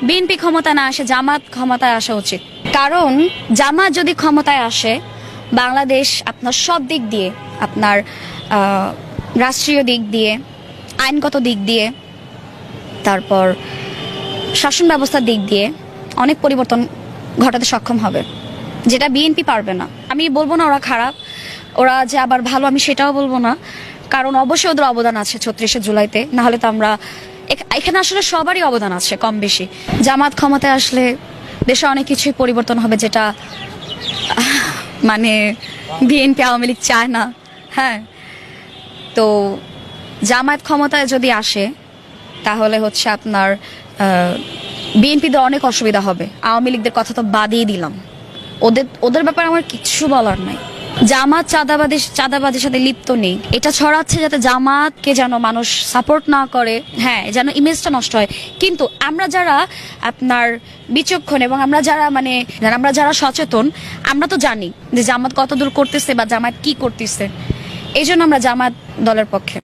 BNP ক্ষমতায় না আসে জামাত ক্ষমতায় আসা উচিত। কারণ জামাত যদি ক্ষমতায় আসে, বাংলাদেশ আপনার সব দিক দিয়ে, আপনার রাষ্ট্রীয় দিক দিয়ে, আইনগত দিক দিয়ে, তারপর শাসন ব্যবস্থার দিক দিয়ে অনেক পরিবর্তন ঘটাতে সক্ষম হবে, যেটা বিএনপি পারবে না। আমি বলবো না ওরা খারাপ, ওরা যে আবার ভালো, আমি সেটাও বলবো না। কারণ অবশ্যই ওদের অবদান আছে 36শে জুলাইতে, না হলে তো আমরা এখানে আসলে সবারই অবদান আছে কম বেশি। জামাত ক্ষমতায় আসলে দেশে অনেক কিছুই পরিবর্তন হবে, যেটা মানে বিএনপি আওয়ামী লীগ চায় না। হ্যাঁ, তো জামায়াত ক্ষমতায় যদি আসে তাহলে হচ্ছে আপনার বিএনপিদের অনেক অসুবিধা হবে। আওয়ামী লীগদের কথা তো বাদই দিলাম, ওদের ব্যাপারে আমার কিচ্ছু বলার নাই। জামাত চাঁদাবাদের সাথে লিপ্ত নেই, এটা ছড়াচ্ছে যাতে জামাতকে যেন মানুষ সাপোর্ট না করে, হ্যাঁ, যেন ইমেজটা নষ্ট হয়। কিন্তু আমরা যারা আপনার বিচক্ষণ এবং আমরা যারা সচেতন, আমরা তো জানি যে জামাত কতদূর করতেছে বা জামাত কি করতেছে। এই জন্য আমরা জামাত দলের পক্ষে।